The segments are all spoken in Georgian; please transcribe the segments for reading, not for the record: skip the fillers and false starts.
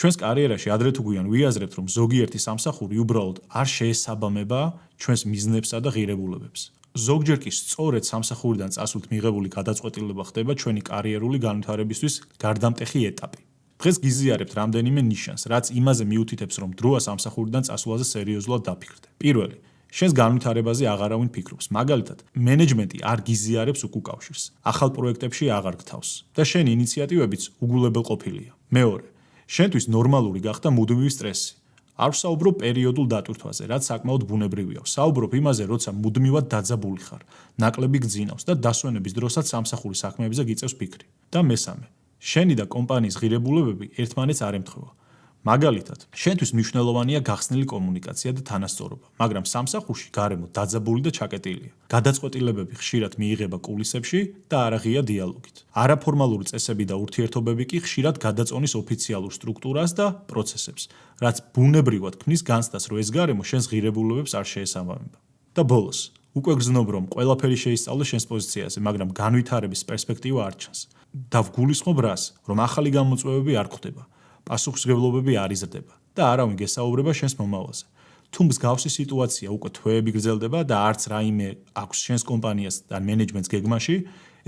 ჩვენს კარიერაში ადრე თუ გვიან ვიაზრებთ, რომ ზოგიერთი სამსახური უბრალოდ არ შეესაბამება ჩვენს მიზნებსა და ღირებულებებს. ზოგჯერ კი სწორედ სამსახურიდან წასვლით მიღებული გადაწყვეტილება ხდება ჩვენი კარიერული განვითარებისთვის გარდამტეხი ეტაპი. დღეს გიზიარებთ რამდენიმე ნიშანს, რაც იმაზე მიუთითებს, რომ დროა სამსახურიდან წასვლაზე სერიოზულად დაფიქრდე. პირველი, შენს განვითარებაზე აღარავინ ფიქრობს. მაგალითად, მენეჯმენტი არ გიზიარებს უკუკავშირს, ახალ პროექტებში აღარ გთავს და შენი ინიციატივებიც უგულებელყოფილია. მეორე, შენთვის ნორმალური გახდა მუდმივი სტრესი. არ ვსაუბრობ პერიოდულ დატვირთვაზე, რაც საკმაოდ ბუნებრივია. ვსაუბრობ იმაზე, როცა მუდმივად დაძაბული ხარ, ნაკლები გძინავს და დასვენების დროსაც სამსახურის საქმეებზე გიწევს ფიქრი. და მესამე, შენი და კომპანიის ღირებულებები ერთმანეთს არ ემთხვევა. მაგალითად, შენთვის მნიშვნელოვანია გახსნილი კომუნიკაცია და თანასწორობა, მაგრამ სამსახურში გარემო დაძაბული და ჩაკეტილია. გადაწყვეტილებები ხშირად მიიღება კულისებში და არა ღია დიალოგით. არაფორმალური წესები და ურთიერთობები კი ხშირად გადაწონის ოფიციალურ სტრუქტურას და პროცესებს, რაც ბუნებრივად ქმნის განცდას, რომ ეს გარემო შენს ღირებულებებს არ შეესაბამება. და ბოლოს, უკვე გრძნობ, რომ ყველაფერი შეისწავლე შენს პოზიციაზე, მაგრამ განვითარების პერსპექტივა არ ჩანს. და ვგულისხმობ რას, რომ ახალი გამოწვევები არ გვხდება. პასუხისმგებლობები არ იზრდება და არავინ გესაუბრება შენს მომავალზე. თუ მსგავსი სიტუაცია უკვე თვეები გრძელდება და არც რაიმე აქვს შენს კომპანიას და მენეჯმენტს გეგმაში,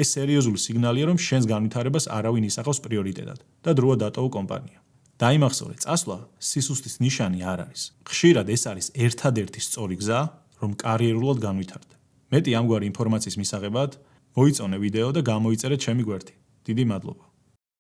ეს სერიოზული სიგნალია, რომ შენს განვითარებას არავინ ისახავს პრიორიტეტად და დროა დატოვო კომპანია. დაიმახსოვრე, წასვლა სისუსტის ნიშანი არ არის. ხშირად ეს არის ერთადერთი სწორი გზა, რომ კარიერულად განვითარდე. მეტი ამგვარი ინფორმაციის მისაღებად მოიწონე ვიდეო და გამოიწერე ჩემი გვერდი. დიდი მადლობა.